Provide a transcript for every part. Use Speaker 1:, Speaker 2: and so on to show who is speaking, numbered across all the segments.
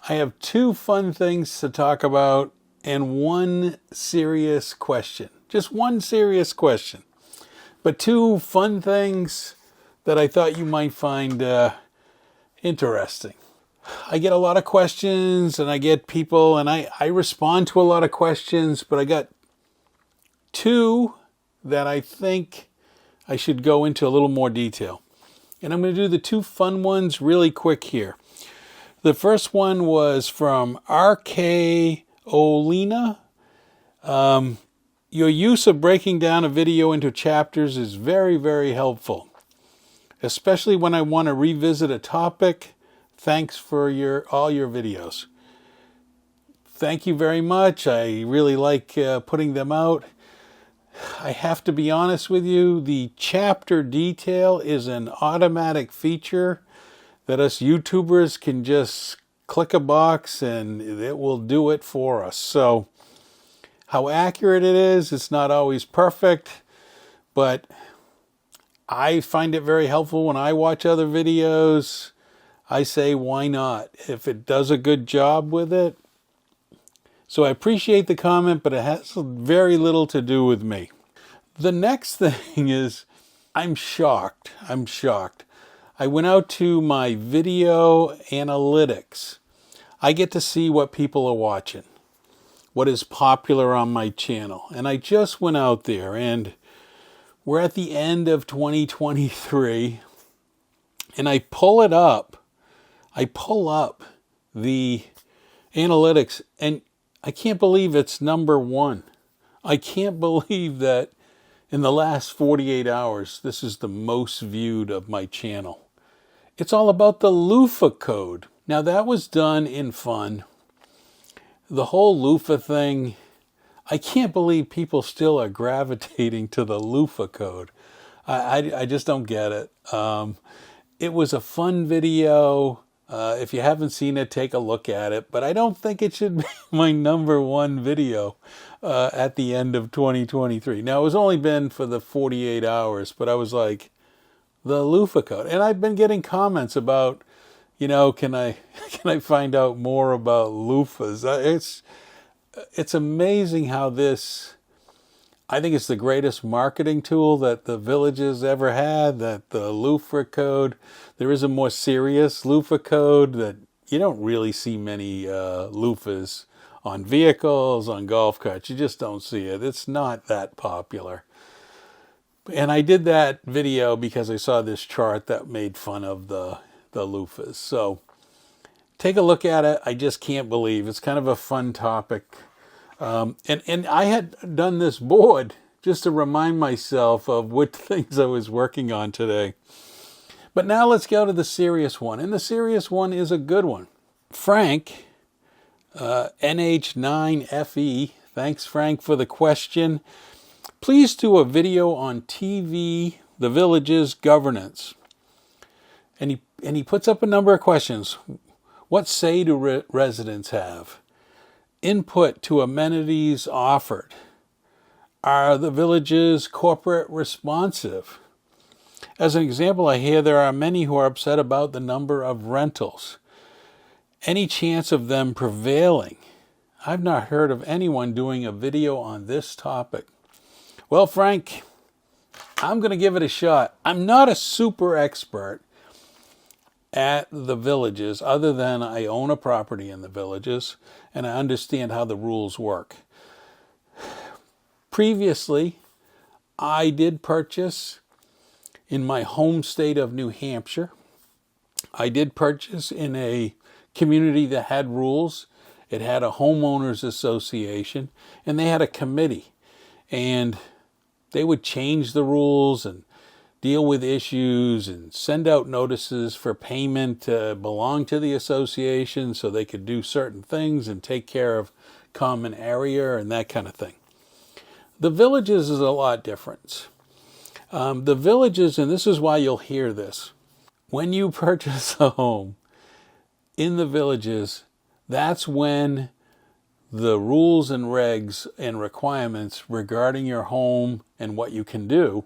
Speaker 1: I have two fun things to talk about and one serious question. Just one serious question. But two fun things that I thought you might find interesting. I get a lot of questions and I get people and I respond to a lot of questions, but I got two that I think I should go into a little more detail. And I'm going to do the two fun ones really quick here. The first one was from RK Olina. Your use of breaking down a video into chapters is very, very helpful, especially when I want to revisit a topic. Thanks for all your videos. Thank you very much. I really like putting them out. I have to be honest with you, the chapter detail is an automatic feature that us YouTubers can just click a box and it will do it for us. So how accurate it is, it's not always perfect, but I find it very helpful when I watch other videos. I say, why not? If it does a good job with it. So I appreciate the comment, but it has very little to do with me. The next thing is, I'm shocked. I went out to my video analytics. I get to see what people are watching, what is popular on my channel. And I just went out there and we're at the end of 2023 and I pull it up. I pull up the analytics and I can't believe it's number one. I can't believe that in the last 48 hours, this is the most viewed of my channel. It's all about the loofah code. Now that was done in fun. The whole loofah thing, I can't believe people still are gravitating to the loofah code. I just don't get it. It was a fun video. If you haven't seen it, take a look at it. But I don't think it should be my number one video at the end of 2023. Now, it was only been for the 48 hours, but I was like, the loofah code. And I've been getting comments about, can I find out more about loofahs? It's amazing how I think it's the greatest marketing tool that the Villages ever had, that the loofah code. There is a more serious loofah code that you don't really see many loofahs on vehicles, on golf carts. You just don't see it. It's not that popular. And I did that video because I saw this chart that made fun of the loofahs. So take a look at it. I just can't believe. It's kind of a fun topic. And I had done this board just to remind myself of what things I was working on today. But now let's go to the serious one. And the serious one is a good one. Frank, NH9FE, thanks Frank for the question. Please do a video on TV, the Village's governance. And he puts up a number of questions. What say do residents have? Input to amenities offered. Are the Villages corporate responsive? As an example, I hear there are many who are upset about the number of rentals. Any chance of them prevailing? I've not heard of anyone doing a video on this topic. Well, Frank, I'm going to give it a shot. I'm not a super expert at the Villages, other than I own a property in the Villages and I understand how the rules work. Previously, I did purchase in my home state of New Hampshire. I did purchase in a community that had rules. It had a homeowners association and they had a committee, and they would change the rules and deal with issues and send out notices for payment to belong to the association so they could do certain things and take care of common area and that kind of thing. The Villages is a lot different. The Villages, and this is why you'll hear this, when you purchase a home in the Villages, that's when the rules and regs and requirements regarding your home and what you can do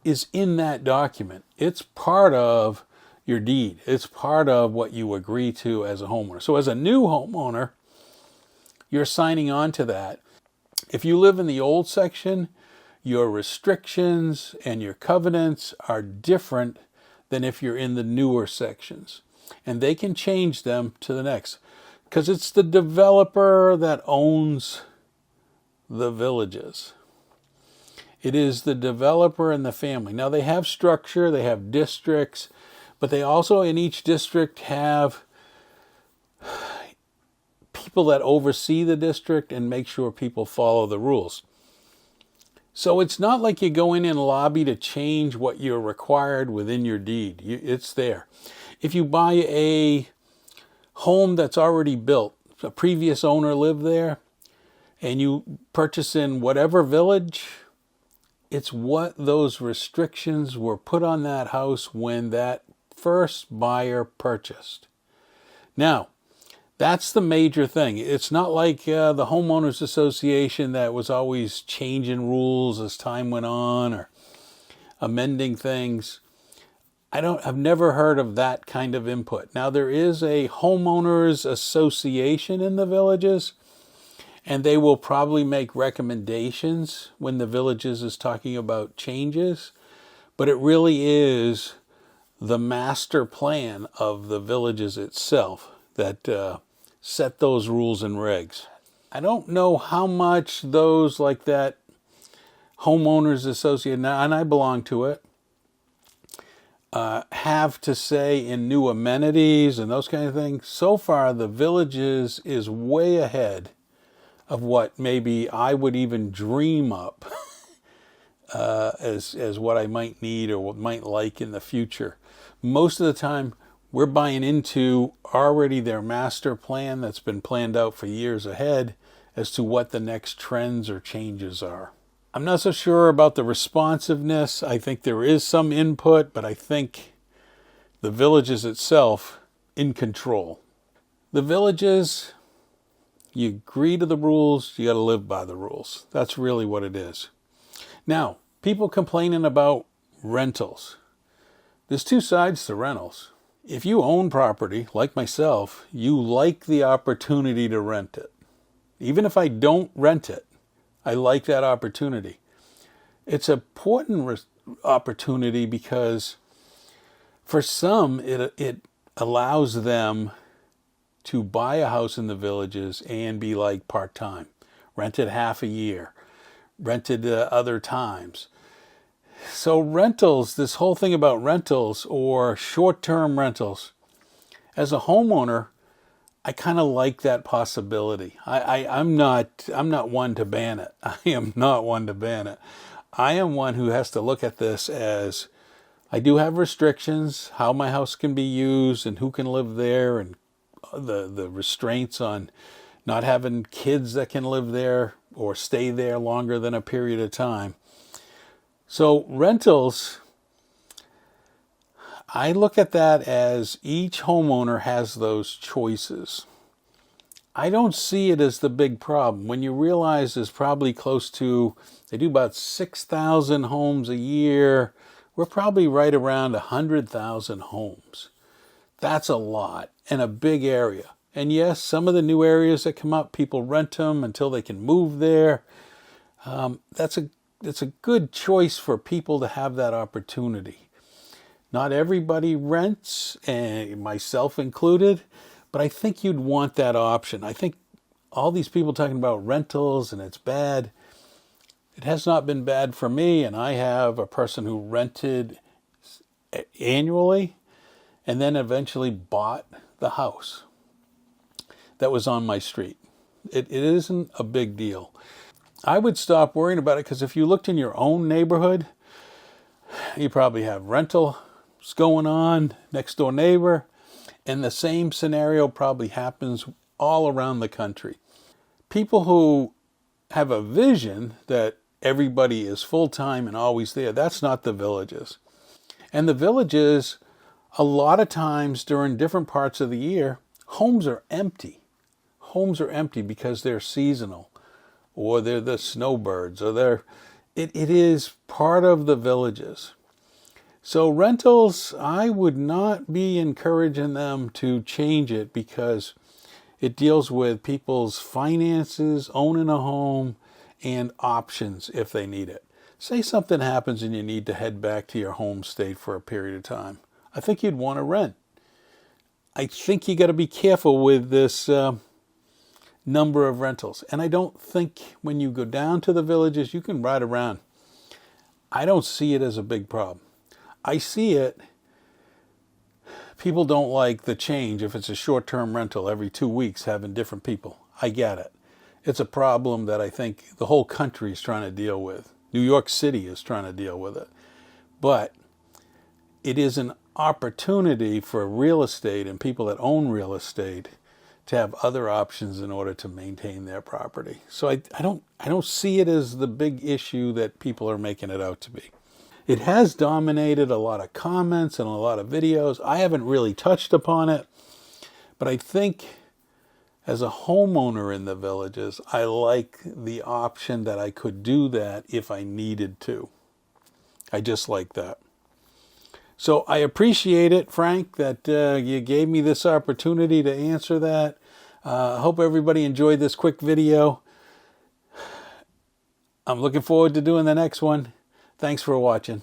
Speaker 1: is in that document. It's part of your deed. It's part of what you agree to as a homeowner. So as a new homeowner, you're signing on to that. If you live in the old section, your restrictions and your covenants are different than if you're in the newer sections. And they can change them to the next. Because it's the developer that owns the villages. It is the developer and the family. Now they have structure, they have districts, but they also in each district have people that oversee the district and make sure people follow the rules. So it's not like you go in and lobby to change what you're required within your deed. It's there. If you buy a home that's already built, a previous owner lived there, and you purchase in whatever village, it's what those restrictions were put on that house when that first buyer purchased. Now, that's the major thing. It's not like the homeowners association that was always changing rules as time went on or amending things. I've never heard of that kind of input. Now there is a homeowners association in the villages, and they will probably make recommendations when the villages is talking about changes, but it really is the master plan of the villages itself that set those rules and regs. I don't know how much those like that homeowners association, and I belong to it, have to say in new amenities and those kind of things. So far, the villages is way ahead of what maybe I would even dream up as what I might need or what might like in the future. Most of the time, we're buying into already their master plan that's been planned out for years ahead as to what the next trends or changes are. I'm not so sure about the responsiveness. I think there is some input, but I think the villages itself in control. The villages, you agree to the rules, you got to live by the rules. That's really what it is. Now, people complaining about rentals. There's two sides to rentals. If you own property, like myself, you like the opportunity to rent it. Even if I don't rent it, I like that opportunity. It's an important opportunity because for some, it allows them to buy a house in the villages and be like part-time. Rent it half a year. Rented other times. So rentals, this whole thing about rentals or short-term rentals, as a homeowner, I kind of like that possibility. I'm not one to ban it. I am not one to ban it. I am one who has to look at this as I do have restrictions, how my house can be used and who can live there, and the restraints on not having kids that can live there or stay there longer than a period of time. So rentals, I look at that as each homeowner has those choices. I don't see it as the big problem. When you realize there's probably close to, they do about 6,000 homes a year. We're probably right around 100,000 homes. That's a lot and a big area. And yes, some of the new areas that come up, people rent them until they can move there. It's a good choice for people to have that opportunity. Not everybody rents, and myself included, but I think you'd want that option. I think all these people talking about rentals and it's bad, it has not been bad for me, and I have a person who rented annually and then eventually bought the house that was on my street. It isn't a big deal. I would stop worrying about it because if you looked in your own neighborhood, you probably have rentals going on, next door neighbor, and the same scenario probably happens all around the country. People who have a vision that everybody is full-time and always there, that's not the villages. And the villages, a lot of times during different parts of the year, homes are empty. Homes are empty because they're seasonal, or they're the snowbirds, or it is part of the villages. So rentals, I would not be encouraging them to change it because it deals with people's finances, owning a home, and options if they need it. Say something happens and you need to head back to your home state for a period of time. I think you'd want to rent. I think you got to be careful with this number of rentals. And I don't think when you go down to the villages, you can ride around. I don't see it as a big problem. I see it. People don't like the change if it's a short-term rental every 2 weeks having different people. I get it. It's a problem that I think the whole country is trying to deal with. New York City is trying to deal with it. But it is an opportunity for real estate and people that own real estate to have other options in order to maintain their property. So I don't see it as the big issue that people are making it out to be. It has dominated a lot of comments and a lot of videos. I haven't really touched upon it, but I think as a homeowner in the villages, I like the option that I could do that if I needed to. I just like that. So I appreciate it, Frank, that you gave me this opportunity to answer that. I hope everybody enjoyed this quick video. I'm looking forward to doing the next one. Thanks for watching.